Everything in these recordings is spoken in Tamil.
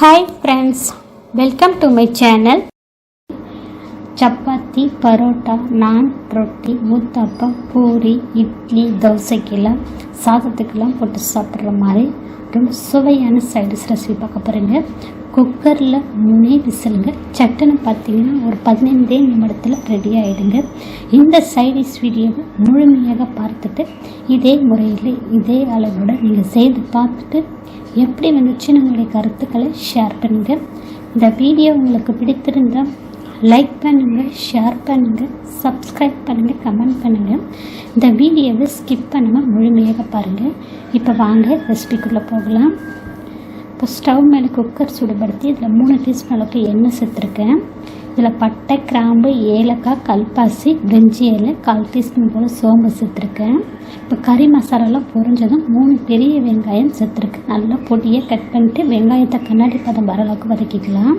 Hi friends, welcome to my channel. Chapati, parotta, நான், ரொட்டி, ஊத்தப்பம், பூரி, இட்லி, தோசைக்கெல்லாம் சாதத்துக்கெல்லாம் போட்டு சாப்பிட்ற மாதிரி ரொம்ப சுவையான சைடிஷ் ரெசிபி பார்க்க போகிறேங்க. குக்கரில் 3 விசிலுங்க. சட்டுன்னு பார்த்தீங்கன்னா ஒரு 15 நிமிடத்தில் ரெடி ஆகிடுங்க. இந்த சைடிஷ் வீடியோவை முழுமையாக பார்த்துட்டு இதே முறையில் இதே அளவோட நீங்கள் செய்து பார்த்துட்டு எப்படி வந்துச்சுன்னு உங்களுடைய கருத்துக்களை ஷேர் பண்ணுங்கள். இந்த வீடியோ உங்களுக்கு பிடித்திருந்தால் லைக் பண்ணுங்கள், ஷேர் பண்ணுங்கள், சப்ஸ்கிரைப் பண்ணுங்கள், கமெண்ட் பண்ணுங்கள். இந்த வீடியோவை ஸ்கிப் பண்ணாமல் முழுமையாக பாருங்கள். இப்போ வாங்க ரெசிபிக்குள்ளே போகலாம். இப்போ ஸ்டவ் மேலே குக்கர் சூடுபடுத்தி இதில் 3 டீஸ்பூன் அளவுக்கு எண்ணெய் சேர்த்துருக்கேன். இதில் பட்டை, கிராம்பு, ஏலக்காய், கல்பாசி, பிரிஞ்சி இலை, 1/4 டீஸ்பூன் போல் சோம்பு சேர்த்துருக்கேன். இப்போ கறி மசாலாலாம் பொரிஞ்சதும் 3 பெரிய வெங்காயம் சேர்த்துருக்கேன். நல்லா பொடியாக கட் பண்ணிட்டு வெங்காயத்தை கண்ணாடி பதம் வர அளவுக்கு வதக்கிக்கலாம்.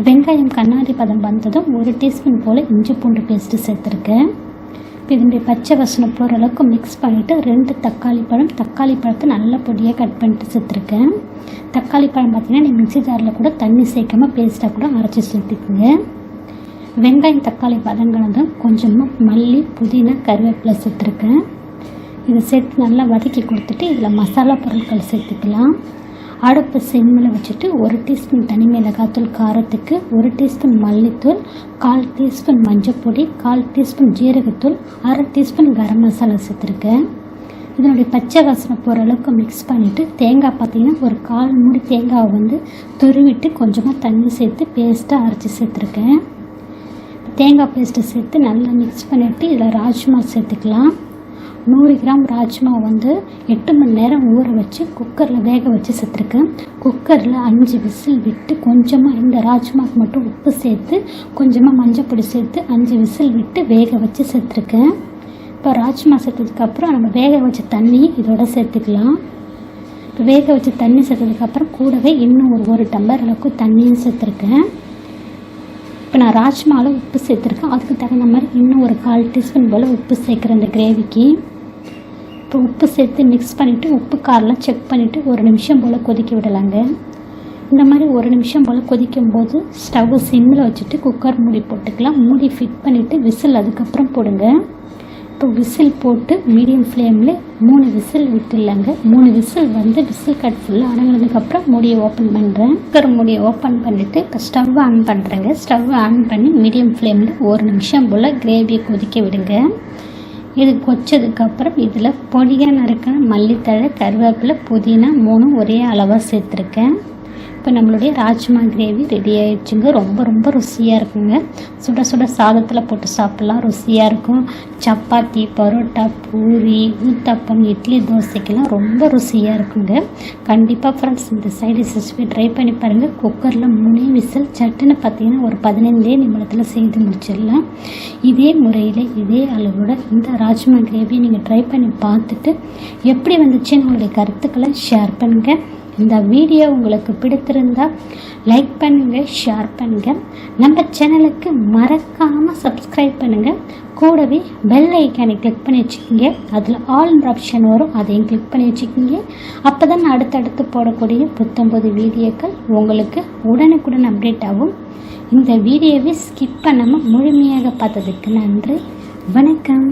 வெங்காயம் கண்ணாடி பதம் வந்ததும் 1 டீஸ்பூன் போல் இஞ்சி பூண்டு பேஸ்ட்டு சேர்த்துருக்கேன். இப்போ இதனுடைய பச்சை வாசனை போகிற அளவுக்கு மிக்ஸ் பண்ணிவிட்டு 2 தக்காளி பழத்தை நல்லா பொடியாக கட் பண்ணிட்டு சேர்த்துருக்கேன். தக்காளி பழம் பார்த்திங்கன்னா நீங்கள் மிக்ஸி ஜாரில் கூட தண்ணி சேர்க்காமல் பேஸ்ட்டாக கூட அரைச்சி சேர்த்துக்குங்க. வெங்காயம் தக்காளி வதங்கினதும் கொஞ்சமாக மல்லி, புதினா, கருவேப்பிலை சேர்த்துருக்கேன். இதை சேர்த்து நல்லா வதக்கி கொடுத்துட்டு இதில் மசாலா பொருட்கள் சேர்த்துக்கலாம். அடுப்பு சிம்மில் வச்சுட்டு 1 டீஸ்பூன் தனி மிளகாத்தூள் காரத்துக்கு, 1 டீஸ்பூன் மல்லித்தூள், 1/4 டீஸ்பூன் மஞ்சப்பொடி, 1/4 டீஸ்பூன் ஜீரகத்தூள், 1/2 டீஸ்பூன் கரம் மசாலா சேர்த்துருக்கேன். இதனுடைய பச்சை வாசனை போகிற அளவுக்கு மிக்ஸ் பண்ணிவிட்டு தேங்காய் பார்த்திங்கன்னா ஒரு 1/4 மூடி தேங்காவை துருவிட்டு கொஞ்சமாக தண்ணி சேர்த்து பேஸ்ட்டாக அரைச்சி சேர்த்துருக்கேன். தேங்காய் பேஸ்ட்டை சேர்த்து நல்லா மிக்ஸ் பண்ணிவிட்டு இதில் ராஜ்மா சேர்த்துக்கலாம். 100 கிராம் ராஜ்மா 8 மணி நேரம் ஊற வச்சு குக்கரில் வேக வச்சு சேர்த்துருக்கேன். குக்கரில் 5 விசில் விட்டு கொஞ்சமாக இந்த ராஜ்மாவுக்கு மட்டும் உப்பு சேர்த்து கொஞ்சமாக மஞ்சள் பொடி சேர்த்து 5 விசில் விட்டு வேக வச்சு சேர்த்துருக்கேன். இப்போ ராஜ்மா சேர்த்ததுக்கப்புறம் நம்ம வேக வச்ச தண்ணி இதோட சேர்த்துக்கலாம். இப்போ வேக வச்ச தண்ணி சேர்த்ததுக்கப்புறம் கூடவே இன்னும் ஒரு டம்ளர் அளவுக்கு தண்ணியும் சேர்த்துருக்கேன். இப்போ நான் ராஜ்மாவில் உப்பு சேர்த்துருக்கேன். அதுக்கு தகுந்த மாதிரி இன்னும் ஒரு 1/4 டீஸ்பூன் போல் உப்பு சேர்க்குறேன் இந்த கிரேவிக்கு. இப்போ உப்பு சேர்த்து மிக்ஸ் பண்ணிவிட்டு உப்பு காரெலாம் செக் பண்ணிவிட்டு 1 நிமிஷம் போல் கொதிக்க விடலாங்க. இந்த மாதிரி 1 நிமிஷம் போல் கொதிக்கும் போது ஸ்டவ் சிம்மில் வச்சுட்டு குக்கர் மூடி போட்டுக்கலாம். மூடி ஃபிட் பண்ணிவிட்டு விசில் அதுக்கப்புறம் போடுங்க. இப்போ விசில் போட்டு மீடியம் ஃப்ளேமில் 3 விசில் விட்டுலாங்க. 3 விசில் விசில் கட் ஃபுல்லாக அடங்கினதுக்கப்புறம் மூடியை ஓப்பன் பண்ணுறேன். குக்கர் மூடியை ஓப்பன் பண்ணிவிட்டு இப்போ ஸ்டவ் ஆன் பண்ணுறேங்க. ஸ்டவ் ஆன் பண்ணி மீடியம் ஃப்ளேமில் 1 நிமிஷம் போல் கிரேவியை கொதிக்க விடுங்க. இது கொச்சதுக்கப்புறம் இதில் பொடியாக நறுக்கின மல்லித்தழை, கருவேப்பிலை, புதினா 3 ஒரே அளவாக சேர்த்துருக்கேன். இப்போ நம்மளுடைய ராஜ்மா கிரேவி ரெடி ஆகிடுச்சுங்க. ரொம்ப ருசியாக இருக்குங்க. சுட சுட சாதத்தில் போட்டு சாப்பிட்லாம், ருசியாக இருக்கும். சப்பாத்தி, பரோட்டா, பூரி, ஊத்தப்பம், இட்லி, தோசைக்கெல்லாம் ரொம்ப ருசியாக இருக்குங்க. கண்டிப்பாக ஃப்ரெண்ட்ஸ் இந்த சைடிஷ் ரெசிபி ட்ரை பண்ணி பாருங்கள். குக்கரில் 3 விசில் சட்டுன்னு பார்த்தீங்கன்னா ஒரு 15 நிமிடத்தில் செய்து முடிச்சிடலாம். இதே முறையில் இதே அளவோட இந்த ராஜ்மா கிரேவி நீங்கள் ட்ரை பண்ணி பார்த்துட்டு எப்படி வந்துச்சுன்னு உங்களுடைய கருத்துக்களை ஷேர் பண்ணுங்கள். இந்த வீடியோ உங்களுக்கு பிடித்திருந்தால் லைக் பண்ணுங்கள், ஷேர் பண்ணுங்கள். நம்ம சேனலுக்கு மறக்காமல் சப்ஸ்கிரைப் பண்ணுங்கள். கூடவே பெல் ஐக்கானை கிளிக் பண்ணி வச்சுக்கிங்க. அதில் ஆல்ன்ற ஆப்ஷன் வரும், அதையும் கிளிக் பண்ணி வச்சுக்கிங்க. அப்போ தான் அடுத்தடுத்து போடக்கூடிய புத்தம்பது வீடியோக்கள் உங்களுக்கு உடனுக்குடன் அப்டேட் ஆகும். இந்த வீடியோவை ஸ்கிப் பண்ணாமல் முழுமையாக பார்த்ததுக்கு நன்றி. வணக்கம்.